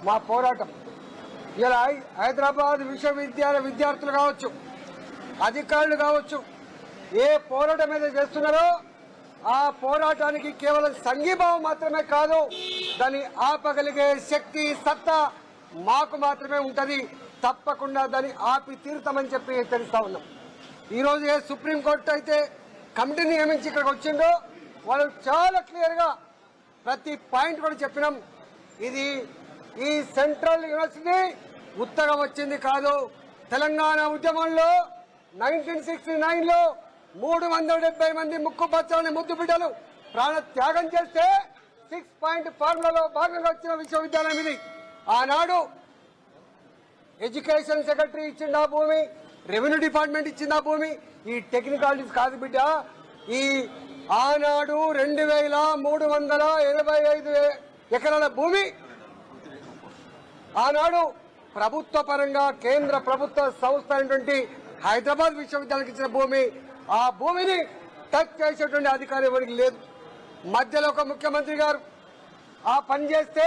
మా పోరాటం. ఇలా హైదరాబాద్ విశ్వవిద్యాలయ విద్యార్థులు కావచ్చు, అధికారులు కావచ్చు, ఏ పోరాటం మీద చేస్తున్నారో ఆ పోరాటానికి కేవలం సంఘీభావం మాత్రమే కాదు, దాన్ని ఆపగలిగే శక్తి సత్తా మాకు మాత్రమే ఉంటుంది. తప్పకుండా దాన్ని ఆపి తీరుతామని చెప్పి తెలుస్తా ఉన్నాం. ఈరోజు ఏ సుప్రీంకోర్టు అయితే కమిటీని నియమించి ఇక్కడికి వచ్చిందో వాళ్ళు చాలా క్లియర్గా ప్రతి పాయింట్ కూడా చెప్పినాం. ఇది ఈ సెంట్రల్ యూనివర్సిటీ ఉత్తగా వచ్చింది కాదు. తెలంగాణ ఉద్యమంలో 1969లో 370 మంది ముక్కు పచ్చని ముద్దు బిడ్డలు ప్రాణ త్యాగం చేస్తే 6 పాయింట్ ఫార్ములాలో భాగంగా వచ్చిన విశ్వవిద్యాలయం ఇది. ఆనాడు ఎడ్యుకేషన్ సెక్రటరీ ఇచ్చింది ఆ భూమి, రెవెన్యూ డిపార్ట్మెంట్ ఇచ్చింది ఆ భూమి. ఈ టెక్నికాలిటీస్ కాదు బిడ్డ. ఈ ఆనాడు 2385 ఎకరాల భూమి ఆనాడు ప్రభుత్వ పరంగా కేంద్ర ప్రభుత్వ సంస్థ అయినటువంటి హైదరాబాద్ విశ్వవిద్యాలయానికి ఇచ్చిన భూమి. ఆ భూమిని టచ్ చేసేటువంటి అధికారం ఎవరికి లేదు. మధ్యలో ఒక ముఖ్యమంత్రి గారు ఆ పని చేస్తే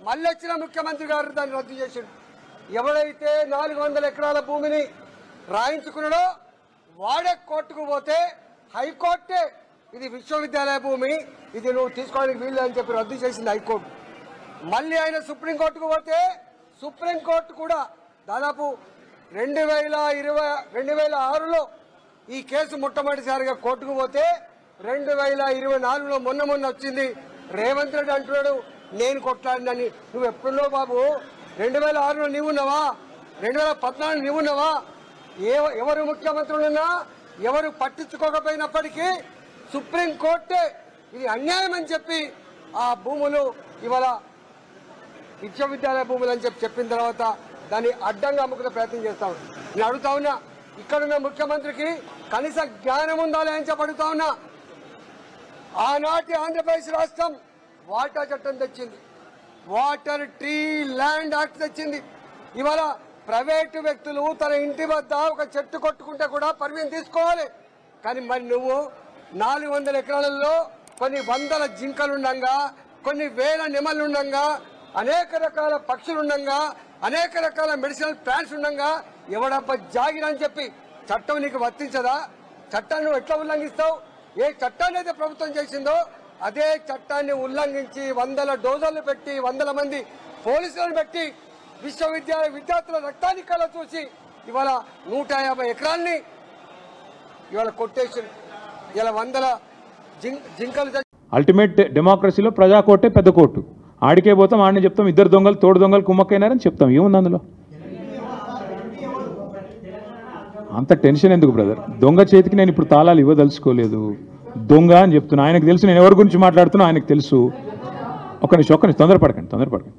మళ్ళీ వచ్చిన ముఖ్యమంత్రి గారు దాన్ని రద్దు చేశాడు. ఎవరైతే 400 ఎకరాల భూమిని రాయించుకున్నాడో వాడే కోర్టుకు పోతే హైకోర్టే ఇది విశ్వవిద్యాలయ భూమి, ఇది నువ్వు తీసుకోవడానికి వీలు అని చెప్పి రద్దు చేసింది హైకోర్టు. మళ్ళీ ఆయన సుప్రీంకోర్టుకు పోతే సుప్రీంకోర్టు కూడా దాదాపు 2006లో ఈ కేసు మొట్టమొదటిసారిగా కోర్టుకు పోతే 2024లో మొన్న వచ్చింది. రేవంత్ రెడ్డి అంటున్నాడు నేను కొట్లాడినని. నువ్వు ఎప్పుడున్నావు బాబు? 2006లో నీవున్నావా? 2014 నీవున్నావా? ఎవరు ముఖ్యమంత్రులున్నా ఎవరు పట్టించుకోకపోయినప్పటికీ సుప్రీంకోర్టే ఇది అన్యాయం అని చెప్పి ఆ భూములు ఇవాళ విశ్వవిద్యాలయ భూములు అని చెప్పిన తర్వాత దాన్ని అడ్డంగా అమ్ముకునే ప్రయత్నం చేస్తా ఉన్నా. నేను అడుగుతా ఉన్నా, ఇక్కడున్న ముఖ్యమంత్రికి కనీస జ్ఞానం ఉందా అని చెప్పి అడుగుతా ఉన్నా. ఆనాటి ఆంధ్రప్రదేశ్ రాష్ట్రం వాటా చట్టం తెచ్చింది, వాటర్ ట్రీ ల్యాండ్ యాక్ట్ తెచ్చింది. ఇవాళ ప్రైవేటు వ్యక్తులు తన ఇంటి వద్ద ఒక చెట్టు కొట్టుకుంటే కూడా పర్మిషన్ తీసుకోవాలి. కానీ మరి నువ్వు 400 ఎకరాలలో కొన్ని వందల జింకలుండగా, కొన్ని వేల నెమలుండగా, అనేక రకాల పక్షులుండగా, అనేక రకాల మెడిసినల్ ప్లాంట్స్ ఉండగా ఎవడబ్బా జాగిరని చెప్పి చట్టం నీకు వర్తించదా? చట్టాన్ని నువ్వు ఎట్లా ఉల్లంఘిస్తావు? ఏ చట్టాన్ని అయితే ప్రభుత్వం చేసిందో అదే చట్టాన్ని ఉల్లంఘించి 100 డోజర్లు పెట్టి 100 మంది పోలీసులను పెట్టి విశ్వవిద్యాలయ విద్యార్థుల రక్తాన్ని కళ చూసి ఇవాళ 150 ఎకరాల్ని ఇవాళ కొట్టేసి ఇలా 100 జింకలు. అల్టిమేట్ డెమోక్రసీలో ప్రజా కోర్టే పెద్ద కోర్టు. ఆడికే పోతాం, ఆడిని చెప్తాం ఇద్దరు దొంగలు తోడు దొంగలు కుమ్మక్కైనారని చెప్తాం. ఏముంది అందులో? అంత టెన్షన్ ఎందుకు బ్రదర్? దొంగ చేతికి నేను ఇప్పుడు తాళాలు ఇవ్వదలుచుకోలేదు. దొంగ అని చెప్తున్నా. ఆయనకు తెలుసు నేను ఎవరి గురించి మాట్లాడుతున్నా, ఆయనకు తెలుసు. ఒక్క నిమిషం తొందరపడకండి.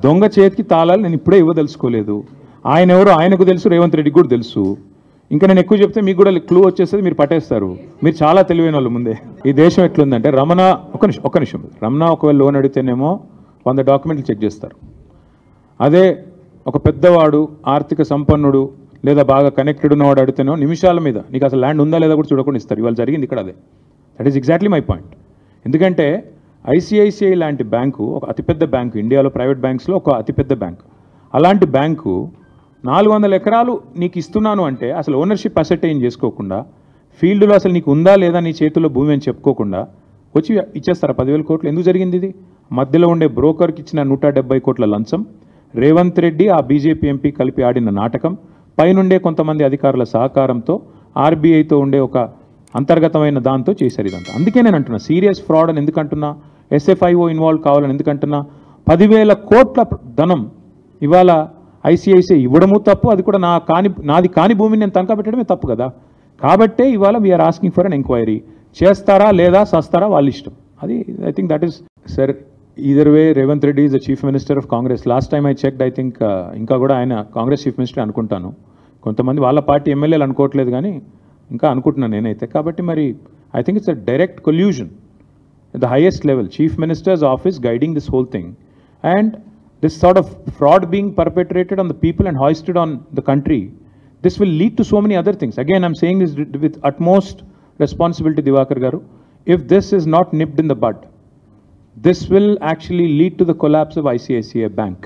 దొంగ చేతికి తాళాలు నేను ఇప్పుడే ఇవ్వదలుచుకోలేదు. ఆయన ఎవరో ఆయనకు తెలుసు, రేవంత్ రెడ్డికి కూడా తెలుసు. ఇంకా నేను ఎక్కువ చెప్తే మీకు కూడా క్లూ వచ్చేస్తుంది, మీరు పట్టేస్తారు. మీరు చాలా తెలివైన వాళ్ళు ముందే. ఈ దేశం ఎట్లుందంటే రమణ ఒక్క నిమిషం రమణ ఒకవేళ లోన్ అడిగితేనేమో 100 డాక్యుమెంట్లు చెక్ చేస్తారు. అదే ఒక పెద్దవాడు ఆర్థిక సంపన్నుడు లేదా బాగా కనెక్టెడ్ ఉన్నవాడు అడిగితేనో నిమిషాల మీద నీకు అసలు ల్యాండ్ ఉందా లేదా కూడా చూడకుండా ఇస్తారు. ఇవాళ జరిగింది ఇక్కడ అదే. That is exactly my point. ఎందుకంటే ఐసిఐసిఐ లాంటి బ్యాంకు ఒక అతిపెద్ద బ్యాంకు, ఇండియాలో ప్రైవేట్ బ్యాంక్స్లో ఒక అతిపెద్ద బ్యాంకు. అలాంటి బ్యాంకు 400 ఎకరాలు నీకు ఇస్తున్నాను అంటే అసలు ఓనర్షిప్ అసెటైన్ చేసుకోకుండా, ఫీల్డ్లో అసలు నీకు ఉందా లేదా నీ చేతుల్లో భూమి అని చెప్పుకోకుండా వచ్చి ఇచ్చేస్తారా 10,000 కోట్లు? ఎందుకు జరిగింది ఇది? మధ్యలో ఉండే బ్రోకర్కి ఇచ్చిన 170 కోట్ల లంచం, రేవంత్ రెడ్డి ఆ బీజేపీ ఎంపీ కలిపి ఆడిన నాటకం, పైనుండే కొంతమంది అధికారుల సహకారంతో ఆర్బీఐతో ఉండే ఒక అంతర్గతమైన దాంతో చేశారు ఇదంతా. అందుకే నేను అంటున్నా సీరియస్ ఫ్రాడ్ అని ఎందుకంటున్నా, ఎస్ఎఫ్ఐఓ ఇన్వాల్వ్ కావాలని ఎందుకంటున్నా. 10,000 కోట్ల ధనం ఇవాళ ఐసిఐసిఐ ఇవ్వడము తప్పు, అది కూడా నాది కాని భూమిని నేను తనఖా పెట్టడమే తప్పు కదా. కాబట్టే ఇవాళ we are asking for an enquiry. చేస్తారా లేదా సస్తారా వాళ్ళ ఇష్టం. అది I think that is sir either way. Revanth Reddy is the chief minister of Congress. Last time I checked, I think ఇంకా కూడా ఆయన కాంగ్రెస్ చీఫ్ మినిస్టర్ అనుకుంటాను. కొంతమంది వాళ్ళ పార్టీ ఎమ్మెల్యేలు అనుకోవట్లేదు కానీ ఇంకా అనుకుంటున్నాను నేనైతే. కాబట్టి మరి I think it's a direct collusion at the highest level, Chief Minister's office guiding this whole thing, and this sort of fraud being perpetrated on the people and hoisted on the country. This will lead to so many other things. Again, I'm saying this with utmost responsibility, Divakar Garu. If this is not nipped in the bud, this will actually lead to the collapse of ICICI Bank.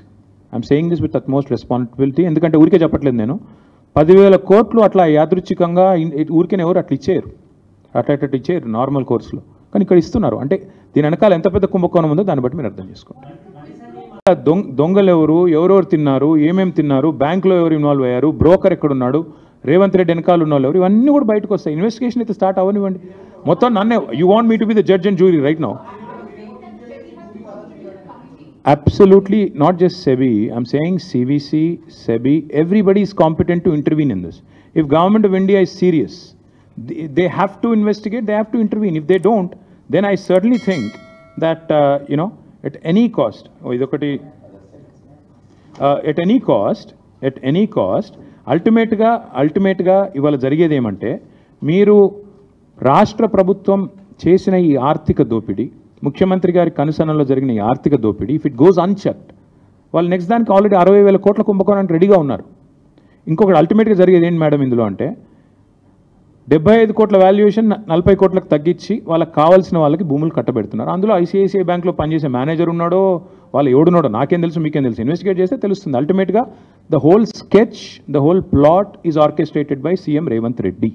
I'm saying this with utmost responsibility. ఎందుకంటే ఊరికే చెప్పట్లేదు నేను. 10,000 కోట్లు అట్లా యాదృచ్ఛికంగా ఊరికే ఎవరు అట్లా ఇచ్చేయరు, అట్లా ఇచ్చేయరు నార్మల్ కోర్సులో, కానీ ఇక్కడ ఇస్తున్నారు. అంటే దీని వెనకాల ఎంత పెద్ద కుంభకోణం ఉందో దాన్ని బట్టి మీరు అర్థం చేసుకోండి. దొంగలు ఎవరెవరు తిన్నారు, ఏమేమి తిన్నారు, బ్యాంకులో ఎవరు ఇన్వాల్వ్ అయ్యారు, బ్రోకర్ ఎక్కడున్నాడు, రేవంత్ రెడ్డి వెనకాల ఉన్న వాళ్ళు ఎవరు, ఇవన్నీ కూడా బయటకు వస్తాయి. ఇన్వెస్టిగేషన్ అయితే స్టార్ట్ అవ్వనివ్వండి. మొత్తం నన్నే you want me to be the judge and jury right now? Absolutely not just SEBI. I'm saying CVC, SEBI, everybody is competent to intervene in this. If Government of India is serious, they have to investigate, they have to intervene. If they don't, then I certainly think that, at any cost, at any cost, ultimately, ఇవాళ జరిగేది ఏమంటే, మీరు రాష్ట్ర ప్రభుత్వం చేసిన ఈ ఆర్థిక దోపిడీ, ముఖ్యమంత్రి గారి కనుసన్నలో జరిగిన ఈ ఆర్థిక దోపిడీ, ఇఫ్ ఇట్ గోస్ అన్చెక్డ్, వాళ్ళు నెక్స్ట్ దానికి ఆల్రెడీ 60,000 కోట్ల కుంభకోణానికి రెడీగా ఉన్నారు. ఇంకొకటి అల్టిమేట్గా జరిగేది ఏంటి మేడం ఇందులో అంటే, 75 కోట్ల వాల్యుయేషన్ 40 కోట్లకు తగ్గించి వాళ్ళకి కావాల్సిన వాళ్ళకి భూములు కట్టబెడుతున్నారు. అందులో ఐసిఐసిఐ బ్యాంక్లో పనిచేసే మేనేజర్ ఉన్నాడో, వాళ్ళు ఎవడున్నాడో నాకేం తెలుసు, మీకేం తెలుసు, ఇన్వెస్టిగేట్ చేస్తే తెలుస్తుంది. అల్టిమేట్గా the whole sketch, the whole plot is orchestrated by CM Revanth Reddy.